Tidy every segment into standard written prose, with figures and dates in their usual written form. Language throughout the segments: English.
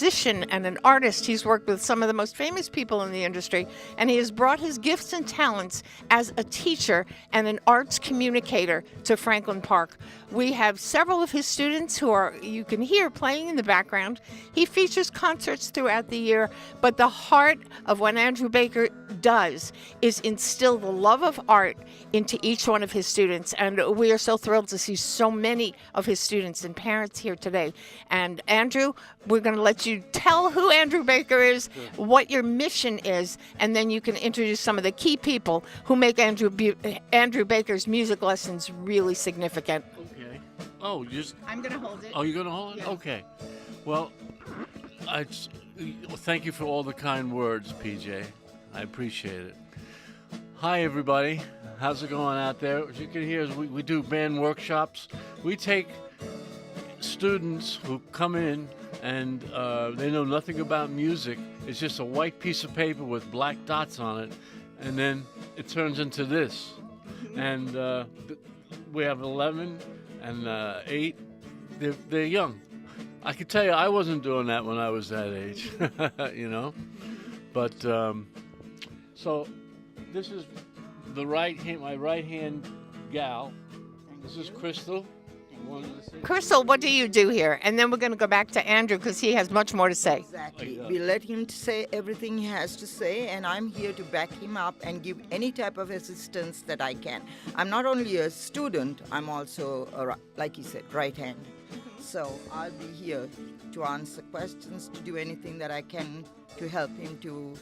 musician and an artist. He's worked with some of the most famous people in the industry, and he has brought his gifts and talents as a teacher and an arts communicator to Franklin Park. We have several of his students who are, you can hear playing in the background. He features concerts throughout the year, but the heart of what Andrew Baker does is instill the love of art into each one of his students. And we are so thrilled to see so many of his students and parents here today. And Andrew, we're going to let you tell who Andrew Baker is, what your mission is, and then you can introduce some of the key people who make Andrew Baker's music lessons really significant. Okay. Oh, I'm going to hold it. Oh, you're going to hold it? Yeah. Okay. Well, thank you for all the kind words, PJ. I appreciate it. Hi, everybody. How's it going out there? As you can hear, we do band workshops. We take students who come in and they know nothing about music. It's just a white piece of paper with black dots on it, and then it turns into this. And we have 11 and 8. They're young. I can tell you, I wasn't doing that when I was that age, you know. But so this is my right hand gal. This is Crystal. Crystal, what do you do here? And then we're going to go back to Andrew because he has much more to say. Exactly. We let him say everything he has to say, and I'm here to back him up and give any type of assistance that I can. I'm not only a student, I'm also, like he said, right hand. So I'll be here to answer questions, to do anything that I can to help him, to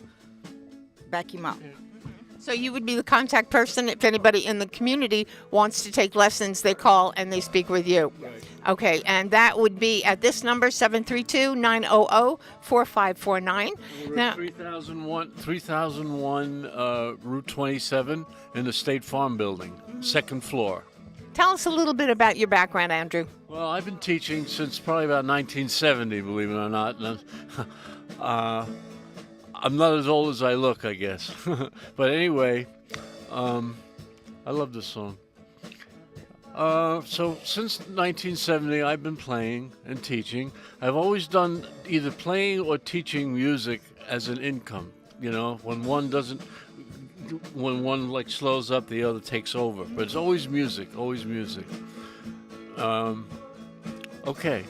back him up. So you would be the contact person if anybody in the community wants to take lessons, they call and they speak with you. Right. Okay, and that would be at this number, 732-900-4549. We're Now, at 3001 Route 27 in the State Farm Building, second floor. tell us a little bit about your background, Andrew. Well, I've been teaching since probably about 1970, believe it or not. I'm not as old as I look, I guess. But anyway, I love this song. So since 1970, I've been playing and teaching. I've always done either playing or teaching music as an income. You know, when one like slows up, the other takes over. But it's always music, always music. Okay.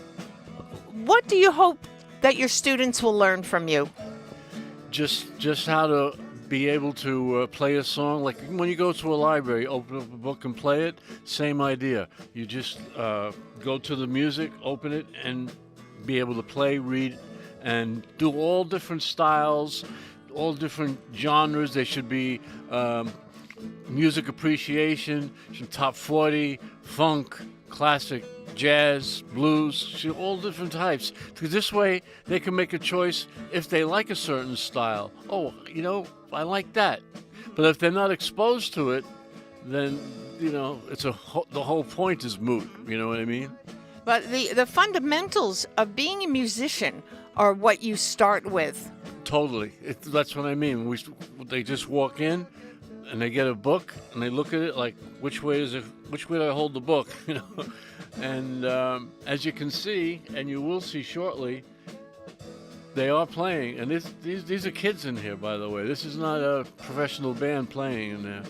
What do you hope that your students will learn from you? Just how to be able to play a song. Like when you go to a library, open up a book and play it, same idea. You just go to the music, open it, and be able to play, read, and do all different styles, all different genres. There should be music appreciation, top 40, funk, classic, jazz, blues, all different types. Because this way they can make a choice if they like a certain style. Oh, you know, I like that. But if they're not exposed to it, then, you know, the whole point is moot. You know what I mean? But the fundamentals of being a musician are what you start with. Totally. That's what I mean. They just walk in and they get a book and they look at it like, which way do I hold the book? You know. And as you can see, and you will see shortly, they are playing. And these are kids in here, by the way. This is not a professional band playing in there.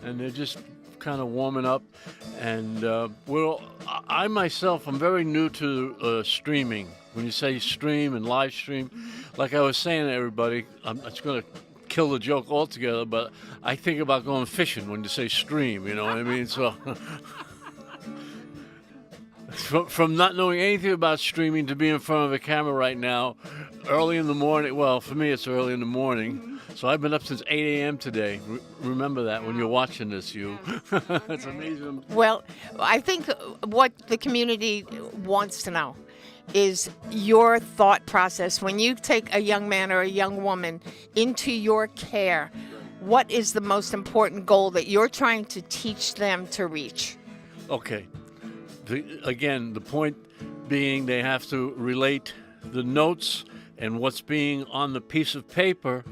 And they're just kind of warming up. And I myself, I'm very new to streaming. When you say stream and live stream, like I was saying to everybody, it's going to kill the joke altogether, but I think about going fishing when you say stream, you know what I mean? So from not knowing anything about streaming to be in front of a camera right now, early in the morning, well, for me it's early in the morning, so I've been up since 8 a.m. today. Remember that when you're watching this, you. It's amazing. Well, I think what the community wants to know is your thought process. When you take a young man or a young woman into your care, what is the most important goal that you're trying to teach them to reach? Okay. Again, the point being they have to relate the notes and what's being on the piece of paper.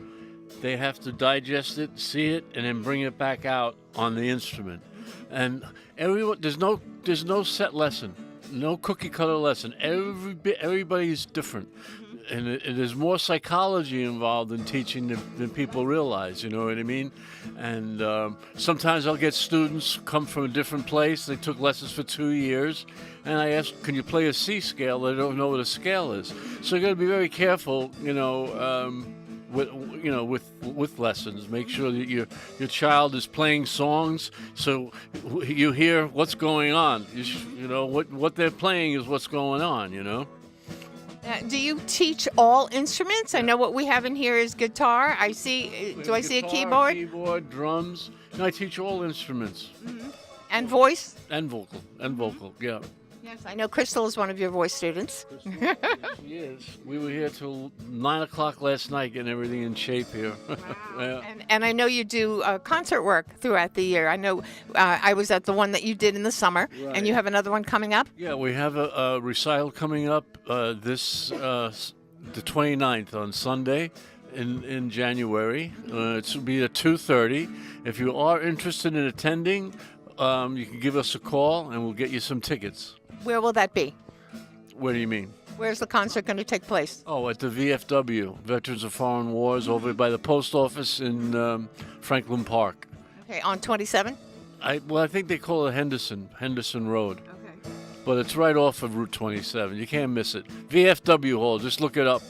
They have to digest it, see it, and then bring it back out on the instrument. And there's no set lesson. No cookie cutter lesson. Everybody's different. there's more psychology involved in teaching than people realize. You know what I mean? And sometimes I'll get students come from a different place. They took lessons for 2 years, and I ask, "Can you play a C scale?" They don't know what a scale is. So you got to be very careful. With lessons, make sure that your child is playing songs, so you hear what's going on. What they're playing is what's going on. Do you teach all instruments? I know what we have in here is guitar. I see. Do I see a Guitar, keyboard? Keyboard, drums. No, I teach all instruments. And voice? And vocal. Yeah. Yes, I know Crystal is one of your voice students. Yes, she is. We were here till 9 o'clock last night, getting everything in shape here. Yeah. And I know you do concert work throughout the year. I know I was at the one that you did in the summer, and you have another one coming up? Yeah, we have a recital coming up the 29th on Sunday in January. It will be at 2:30. If you are interested in attending, you can give us a call, and we'll get you some tickets. Where will that be? What do you mean? Where's the concert going to take place? Oh, at the VFW, Veterans of Foreign Wars, over by the post office in Franklin Park. Okay, on 27? I think they call it Henderson Road. Okay. But it's right off of Route 27. You can't miss it. VFW Hall, just look it up.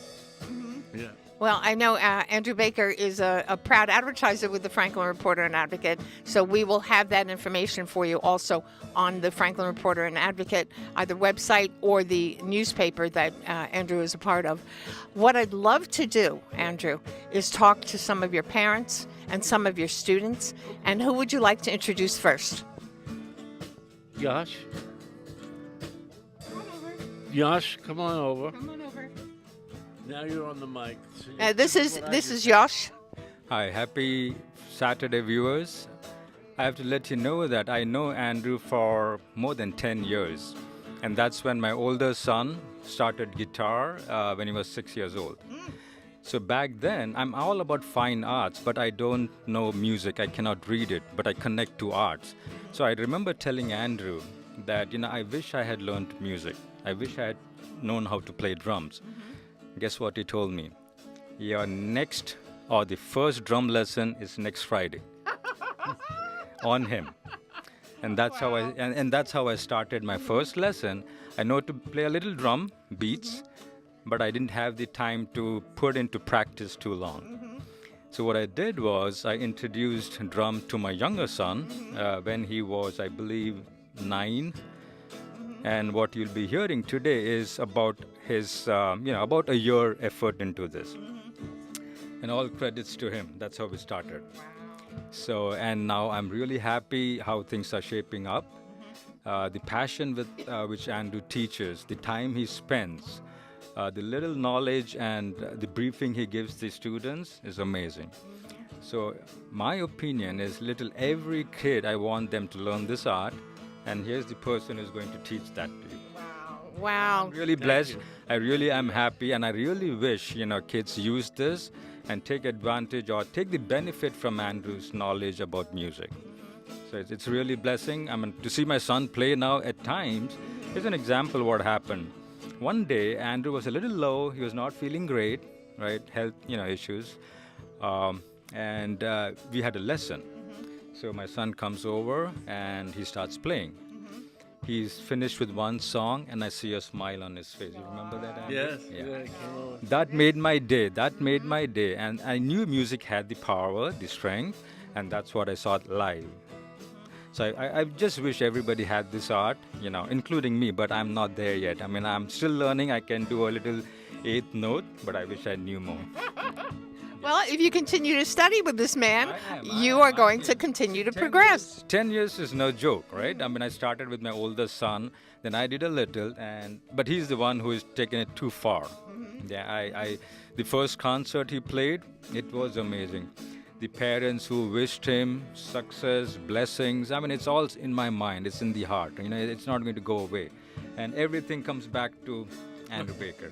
Yeah. Well, I know Andrew Baker is a proud advertiser with the Franklin Reporter and Advocate, so we will have that information for you also on the Franklin Reporter and Advocate, either website or the newspaper that Andrew is a part of. What I'd love to do, Andrew, is talk to some of your parents and some of your students. And who would you like to introduce first? Yash? Yash, come on over. Come on over. Now you're on the mic. This is Yash. Hi, happy Saturday, viewers. I have to let you know that I know Andrew for more than 10 years. And that's when my older son started guitar when he was 6 years old. So back then, I'm all about fine arts, but I don't know music. I cannot read it, but I connect to arts. So I remember telling Andrew that, I wish I had learned music. I wish I had known how to play drums. Guess what he told me? Your next or the first drum lesson is next Friday on him. And that's how I started my first lesson. I know to play a little drum beats, but I didn't have the time to put into practice too long. So what I did was I introduced drum to my younger son when he was, I believe, 9. And what you'll be hearing today is about his, about a year effort into this. And all credits to him. That's how we started. So, and now I'm really happy how things are shaping up. The passion with which Andrew teaches, the time he spends, the little knowledge and the briefing he gives the students is amazing. So my opinion is every kid, I want them to learn this art. And here's the person who's going to teach that to you. Wow. I'm really blessed. I really am happy, and I really wish, kids use this and take advantage or take the benefit from Andrew's knowledge about music. So it's really blessing. I mean, to see my son play now at times, here's an example of what happened. One day, Andrew was a little low. He was not feeling great, right? Health, issues. And we had a lesson. So my son comes over and he starts playing. He's finished with one song and I see a smile on his face. You remember that, Andrew? Yes. Yeah. That made my day. And I knew music had the power, the strength, and that's what I saw live. So I just wish everybody had this art, including me, but I'm not there yet. I mean, I'm still learning. I can do a little eighth note, but I wish I knew more. Well, if you continue to study with this man, you are going to continue to progress. 10 years is no joke, right? I mean, I started with my older son, then I did a little, but he's the one who has taken it too far. Yeah, the first concert he played, it was amazing. The parents who wished him success, blessings, I mean, it's all in my mind, it's in the heart. It's not going to go away. And everything comes back to Andrew Baker.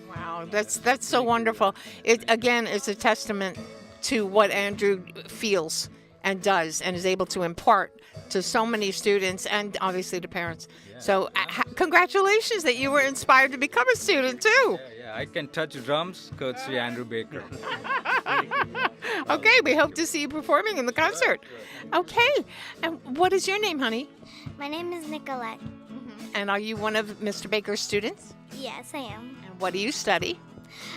Wow, that's so wonderful. It again is a testament to what Andrew feels and does and is able to impart to so many students and obviously to parents. Yeah. So congratulations that you were inspired to become a student too. Yeah, Yeah, I can touch drums, courtesy Andrew Baker. Okay, we hope to see you performing in the concert. Okay, and what is your name, honey? My name is Nicolette. And are you one of Mr. Baker's students? Yes, I am. And what do you study?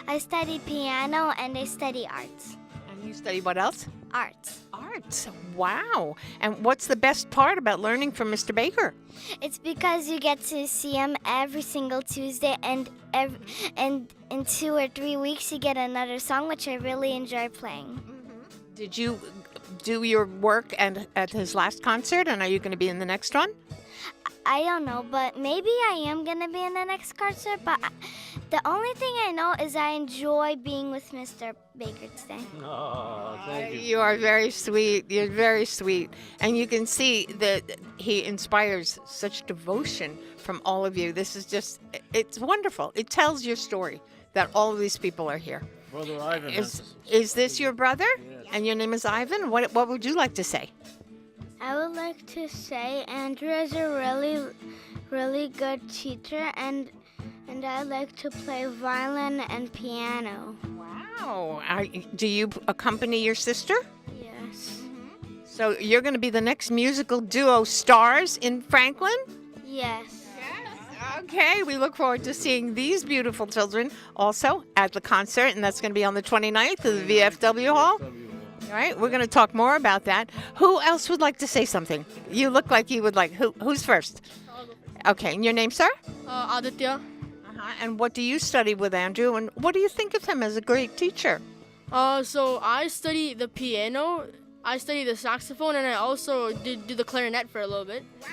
I study piano and I study arts. And you study what else? Arts. Arts. Wow. And what's the best part about learning from Mr. Baker? It's because you get to see him every single Tuesday, and in 2 or 3 weeks you get another song, which I really enjoy playing. Did you do your work at his last concert, and are you going to be in the next one? I don't know, but maybe I am going to be in the next concert, but the only thing I know is I enjoy being with Mr. Baker today. Oh, thank you. You are very sweet. You're very sweet. And you can see that he inspires such devotion from all of you. This is just, it's wonderful. It tells your story that all of these people are here. Brother Ivan. Is this your brother? Yes. And your name is Ivan? What would you like to say? I would like to say Andrew is a really good teacher, and I like to play violin and piano. Wow. Do you accompany your sister? Yes. So you're going to be the next musical duo stars in Franklin? Yes. Okay, we look forward to seeing these beautiful children also at the concert, and that's going to be on the 29th of the VFW Hall. All right, we're going to talk more about that. Who else would like to say something? You look like you would like. Who's first? Okay, and your name, sir? Aditya. And what do you study with Andrew, and what do you think of him as a great teacher? So I study the piano, I study the saxophone, and I also do the clarinet for a little bit. Wow.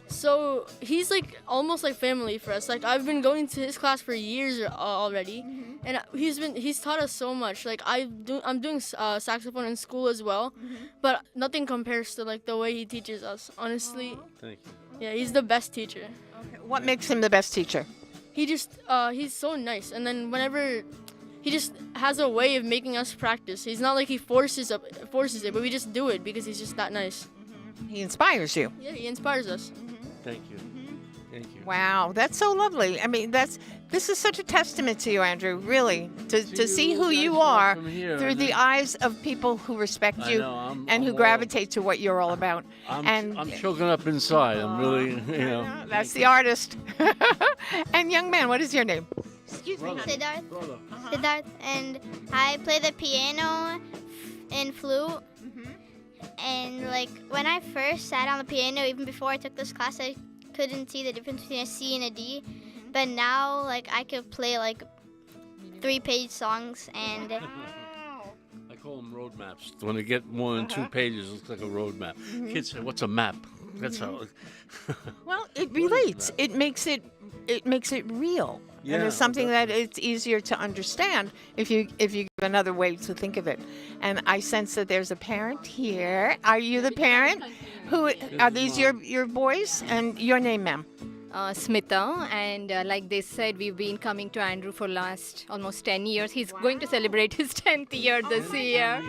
So he's like almost like family for us. Like I've been going to his class for years already, and he's taught us so much. Like I'm doing saxophone in school as well, but nothing compares to like the way he teaches us. Honestly, Thank you. yeah, he's the best teacher. Okay. What makes him the best teacher? He just he's so nice, and then whenever he just has a way of making us practice. He's not like he forces it, but we just do it because he's just that nice. He inspires you. Yeah, he inspires us. Thank you. Thank you. Wow, that's so lovely. I mean, this is such a testament to you, Andrew, really, to see who you are through the eyes of people who respect you and who gravitate to what you're all about. I'm choking up inside. I'm really, you know. That's the artist. And young man, what is your name? Excuse me, Brother. Siddharth. Brother. Siddharth, and I play the piano and flute. And like when I first sat on the piano, even before I took this class, I couldn't see the difference between a C and a D. But now, like I could play like 3-page songs, and I call them road maps. When they get more than 2 pages, it looks like a road map. Kids say, "What's a map?" That's how. Well, it relates. It makes it real. Yeah, and it's something that it's easier to understand if you give another way to think of it. And I sense that there's a parent here. Are you the parent? Who are these your boys? And your name, ma'am? Smita, and like they said, we've been coming to Andrew for last almost 10 years. He's going to celebrate his 10th year this year.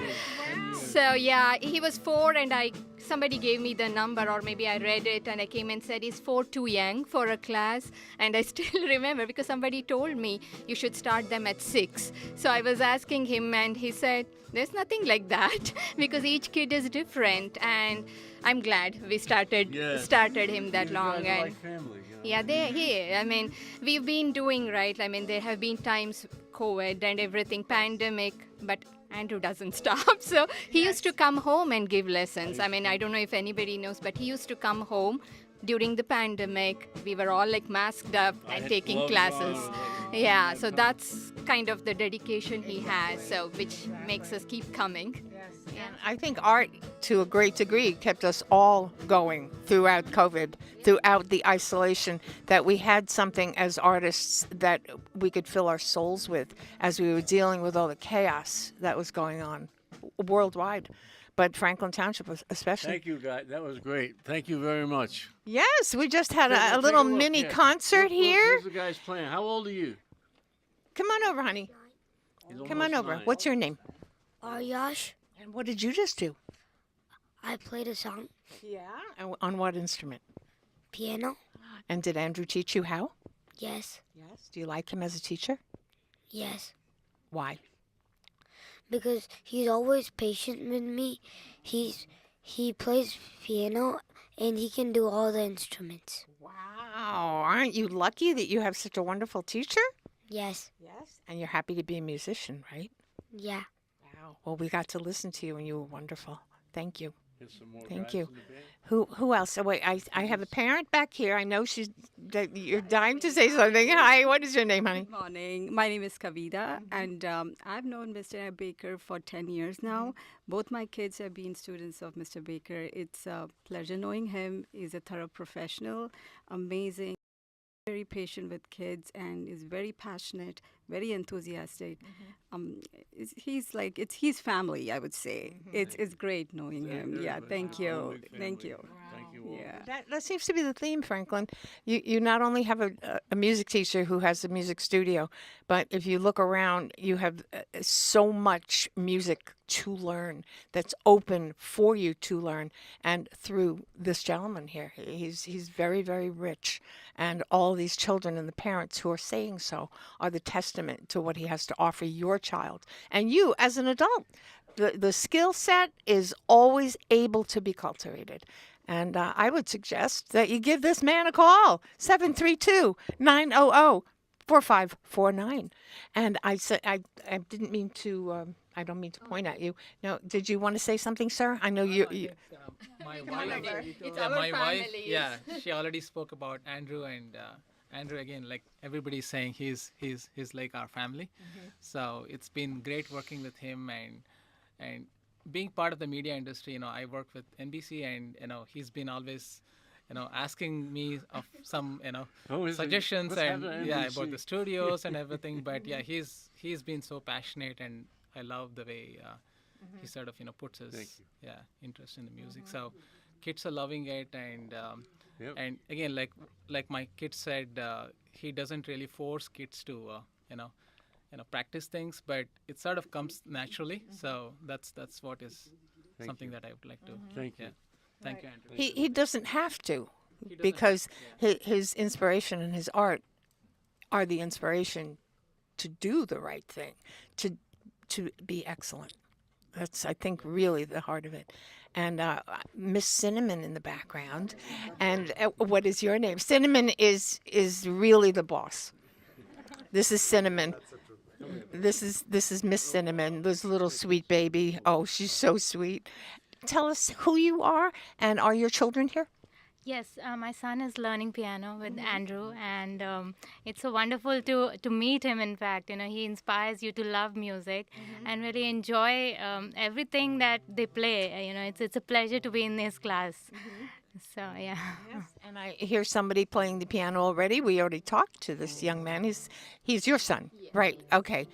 So yeah, he was 4, and somebody gave me the number, or maybe I read it, and I came and said he's 4 too young for a class. And I still remember because somebody told me you should start them at 6. So I was asking him, and he said there's nothing like that because each kid is different, and I'm glad we started him that long. And And family. yeah, I mean, we've been doing right. I mean, there have been times, COVID and everything, pandemic, but Andrew doesn't stop. So he used to come home and give lessons. I mean, I don't know if anybody knows, but he used to come home during the pandemic. We were all like masked up and taking classes. Yeah, so that's kind of the dedication he has, so which makes us keep coming. And I think art, to a great degree, kept us all going throughout COVID, throughout the isolation, that we had something as artists that we could fill our souls with as we were dealing with all the chaos that was going on worldwide, but Franklin Township especially. Thank you, guys. That was great. Thank you very much. Yes, we just had a little mini concert here. Here's the guys playing. How old are you? Come on over, honey. Come on over. What's your name? Aryash, And what did you just do? I played a song, Yeah. And on what instrument? piano. And did Andrew teach you how? Yes. Yes. Do you like him as a teacher? Yes, Why? because he's always patient with me. He plays piano and he can do all the instruments. Wow. Aren't you lucky that you have such a wonderful teacher? Yes. Yes. And you're happy to be a musician, right? Yeah. Wow. Well, we got to listen to you and you were wonderful. Thank you. Here's some more Thank guys you. in the band. Who else? Oh, wait, I have a parent back here. I know you're dying to say something. Hi, what is your name, honey? Good morning. My name is Kavita, and I've known Mr. Baker for 10 years now. Both my kids have been students of Mr. Baker. It's a pleasure knowing him. He's a thorough professional, amazing, very patient with kids, and is very passionate, very enthusiastic. He's family, I would say. It's great knowing him. Yeah, thank you. Thank you. Thank you all. Yeah. That seems to be the theme, Franklin. You not only have a music teacher who has a music studio, but if you look around, you have so much music to learn that's open for you to learn. And through this gentleman here, he's very, very rich. And all these children and the parents who are saying so are the testament to what he has to offer your child. And you, as an adult, the skill set is always able to be cultivated. And I would suggest that you give this man a call, 732-900-4549. And I said, I didn't mean to, I don't mean to point at you. No, did you want to say something, sir? I know you. My It's wife, our my wife, family. yeah, she already spoke about Andrew, and Andrew again, like everybody's saying, he's like our family. So it's been great working with him and being part of the media industry. You know, I work with NBC, and he's been always, asking me of some, Oh, is he? suggestions What's and happening at yeah, NBC? about the studios and everything. But yeah, he's been so passionate, and I love the way he sort of puts his Thank you. interest in the music. So kids are loving it, and Yep. and again, like my kid said, he doesn't really force kids to practice things, but it sort of comes naturally. So that's what is Thank something you. that I would like to. Thank you. Yeah. Thank you, Andrew. He doesn't have to, He doesn't because his inspiration and his art are the inspiration to do the right thing, to be excellent. That's, I think, really the heart of it. And Miss Cinnamon in the background. And what is your name? Cinnamon is really the boss. This is Cinnamon. This is Miss Cinnamon, this little sweet baby. Oh, she's so sweet. Tell us who you are, and are your children here? Yes, my son is learning piano with Andrew, and it's so wonderful to meet him. In fact, he inspires you to love music and really enjoy everything that they play. It's a pleasure to be in his class. So yeah. Yes. And I hear somebody playing the piano already. We already talked to this young man. He's your son, right? Okay.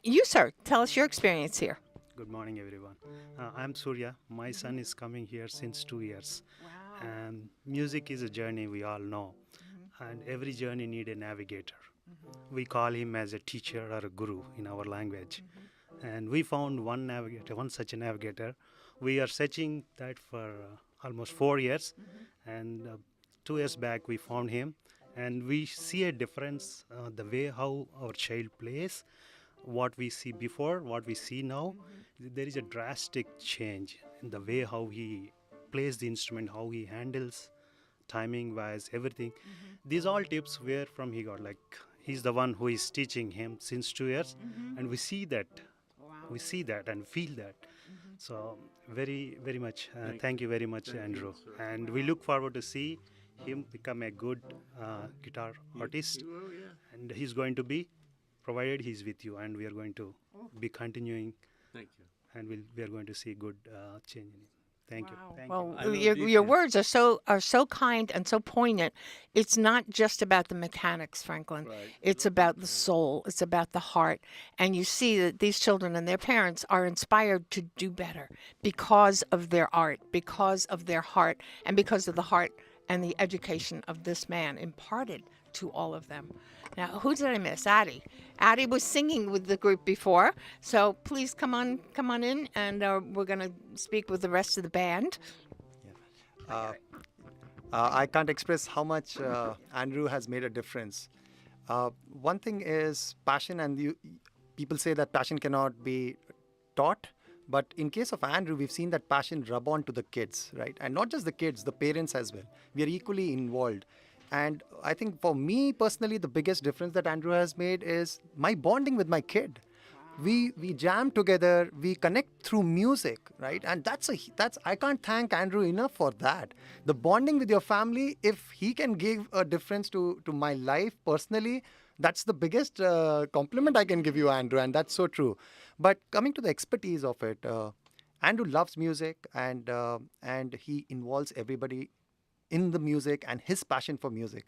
You, sir, tell us your experience here. Good morning, everyone. I'm Surya. My son is coming here since 2 years. And music is a journey, we all know. And every journey need a navigator. We call him as a teacher or a guru in our language. And we found one such a navigator. We are searching that for almost 4 years. And 2 years back, we found him. And we see a difference, the way how our child plays, what we see before, what we see now. There is a drastic change in the way how he plays the instrument, how he handles timing wise, everything. These all tips where from he got, like he's the one who is teaching him since 2 years, and we see that and feel that. So very, very much thank you very much, Andrew, and we look forward to see him become a good guitar artist. And he's going to be, provided he's with you, and we are going to be continuing. Thank you. And we are going to see good change in him. Thank you. Thank Well, you. your words are so kind and so poignant. It's not just about the mechanics, Franklin. Right. It's about the soul. It's about the heart. And you see that these children and their parents are inspired to do better because of their art, because of their heart, and because of the heart and the education of this man imparted to all of them. Now, who did I miss? Addie. Addie was singing with the group before, so please come on in, and we're going to speak with the rest of the band. I can't express how much Andrew has made a difference. One thing is passion, and people say that passion cannot be taught. But in case of Andrew, we've seen that passion rub on to the kids, right? And not just the kids, the parents as well. We are equally involved. And I think for me personally, the biggest difference that Andrew has made is my bonding with my kid. We jam together, we connect through music, right? And that's I can't thank Andrew enough for that. The bonding with your family, if he can give a difference to my life personally, that's the biggest compliment I can give you, Andrew, and that's so true. But coming to the expertise of it, Andrew loves music, and he involves everybody in the music and his passion for music.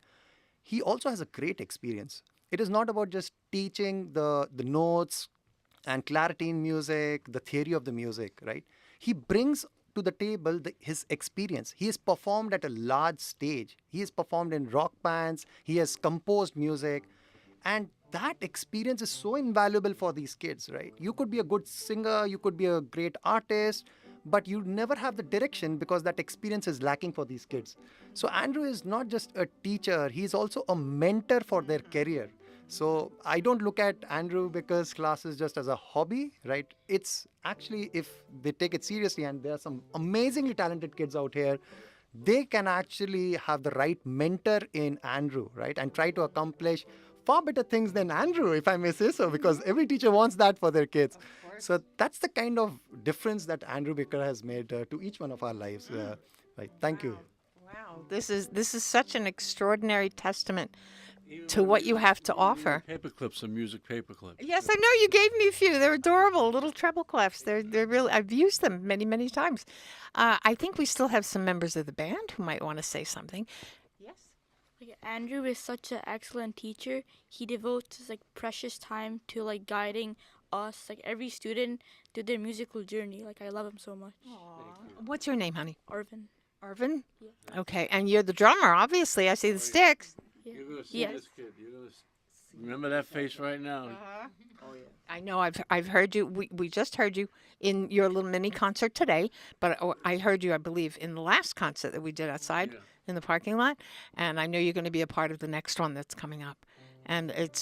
He also has a great experience. It is not about just teaching the notes and clarity in music, the theory of the music, right? He brings to the table his experience. He has performed at a large stage. He has performed in rock bands. He has composed music. And that experience is so invaluable for these kids, right? You could be a good singer, you could be a great artist, but you never have the direction because that experience is lacking for these kids. So Andrew is not just a teacher, he's also a mentor for their career. So I don't look at Andrew because classes just as a hobby, right? It's actually, if they take it seriously, and there are some amazingly talented kids out here, they can actually have the right mentor in Andrew, right? And try to accomplish far better things than Andrew, if I may say so, because every teacher wants that for their kids. So that's the kind of difference that Andrew Baker has made to each one of our lives. Right. Thank you. Wow, this is such an extraordinary testament to what you have to offer. Paper clips and music paper clips. Yes, I know you gave me a few. They're adorable, little treble clefs. They're really. I've used them many times. I think we still have some members of the band who might want to say something. Yes. Like, Andrew is such an excellent teacher. He devotes like precious time to like guiding us, like every student, through their musical journey. Like I love him so much. What's your name, honey? Arvin. Arvin? Yeah. Okay, and you're the drummer, obviously. I see the sticks. Yeah. You're going to see Yes. this kid. You're gonna remember that face right now. Oh yeah. I know. I've heard you. We just heard you in your little mini concert today, but I heard you, I believe, in the last concert that we did outside in the parking lot, and I know you're going to be a part of the next one that's coming up, and it's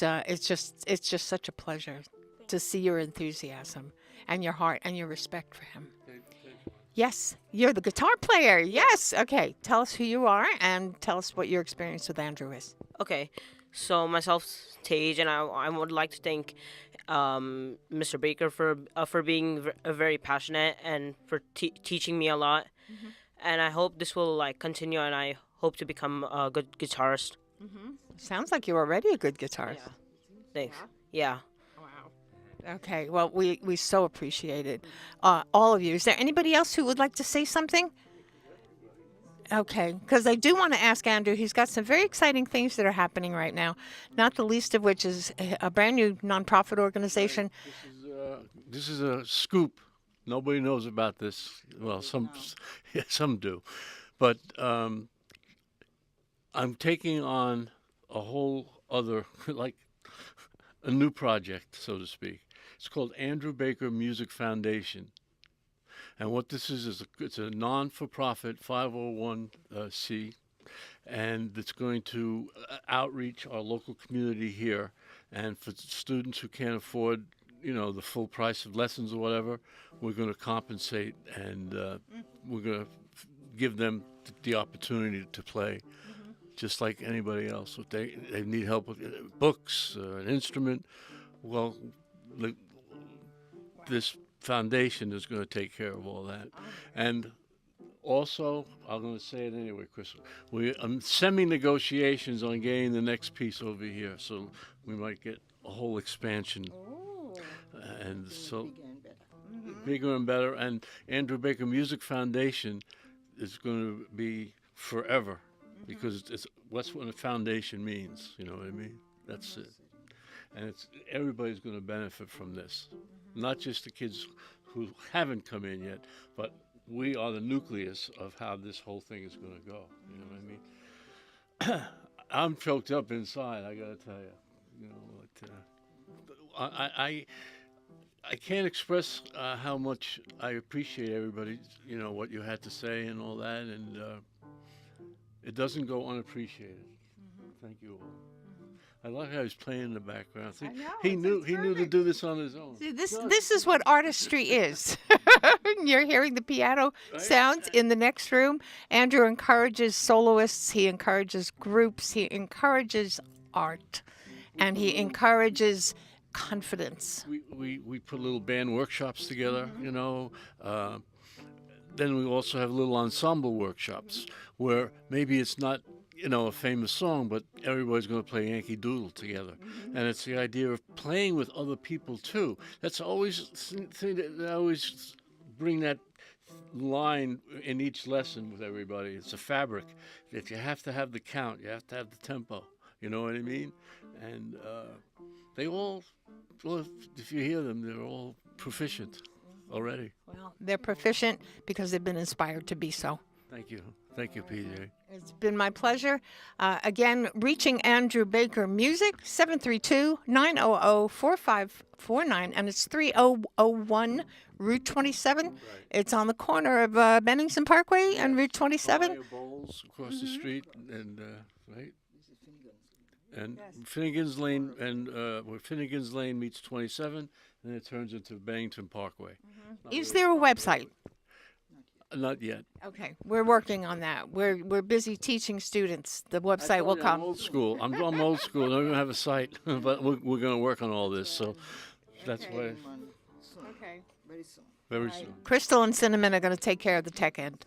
just such a pleasure to see your enthusiasm and your heart and your respect for him. Yes, you're the guitar player. Yes. Okay. Tell us who you are and tell us what your experience with Andrew is. Okay, so myself, Tage, and I would like to thank Mr. Baker for being very passionate and for teaching me a lot. Mm-hmm. And I hope this will like continue, and I hope to become a good guitarist. Mm-hmm. Sounds like you're already a good guitarist. Yeah. Thanks. Yeah. Okay, well, we so appreciate it. All of you. Is there anybody else who would like to say something? Okay, because I do want to ask Andrew. He's got some very exciting things that are happening right now, not the least of which is a brand new nonprofit organization. This is a scoop. Nobody knows about this. Well, some do. But I'm taking on a whole other, like a new project, so to speak. It's called Andrew Baker Music Foundation. And what this is it's a non-for-profit 501c, and it's going to outreach our local community here. And for students who can't afford, the full price of lessons or whatever, we're going to compensate, and we're going to give them the opportunity to play, just like anybody else. If they need help with books, an instrument, well, this foundation is going to take care of all that. And also, I'm going to say it anyway, Chris, I'm semi-negotiations on getting the next piece over here, so we might get a whole expansion. And so bigger and better. And Andrew Baker Music Foundation is going to be forever, because that's what a foundation means, you know what I mean? That's it. And everybody's going to benefit from this. Not just the kids who haven't come in yet, but we are the nucleus of how this whole thing is going to go. You know what I mean? I'm choked up inside, I got to tell you. I can't express how much I appreciate everybody, what you had to say and all that, and it doesn't go unappreciated. Thank you all. I like how he's playing in the background. See, I know, he it's knew to do this on his own. See, this is what artistry is. You're hearing the piano sounds in the next room. Andrew encourages soloists. He encourages groups. He encourages art, and he encourages confidence. We put little band workshops together, you know. Then we also have little ensemble workshops where maybe it's not, you know, a famous song, but everybody's going to play Yankee Doodle together. And it's the idea of playing with other people too. That's always thing that I always bring that line in each lesson with everybody. It's a fabric. If you have to have the count, you have to have the tempo. You know what I mean? And they all, well, if you hear them, they're all proficient already. Well, they're proficient because they've been inspired to be so. Thank you. Thank you, PJ. It's been my pleasure. Again, reaching Andrew Baker Music, 732-900-4549, and it's 3001 Route 27. Right. It's on the corner of Bennington Parkway and Route 27. Bowls across the street, and right? And Finnegan's Lane, and where Finnegan's Lane meets 27, and it turns into Bennington Parkway. Is there a website? Not yet. Okay, we're working on that. We're busy teaching students. The website will come. I'm old school. I'm old school. I don't even have a site, but we're going to work on all this. So that's why. Okay. Very soon. Very soon. Crystal and Cinnamon are going to take care of the tech end.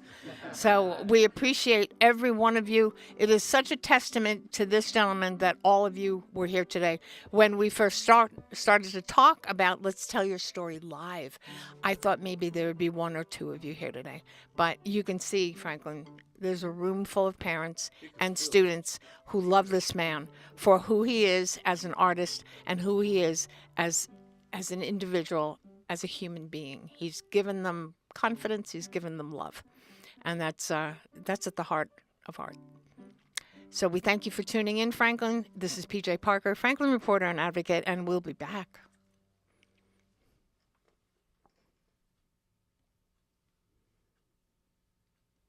So we appreciate every one of you. It is such a testament to this gentleman that all of you were here today. When we first started to talk about Let's Tell Your Story Live, I thought maybe there would be one or two of you here today. But you can see, Franklin, there's a room full of parents and students who love this man for who he is as an artist and who he is as an individual, as a human being. He's given them confidence, he's given them love. And that's at the heart of art. So we thank you for tuning in, Franklin. This is PJ Parker, Franklin Reporter and Advocate, and we'll be back.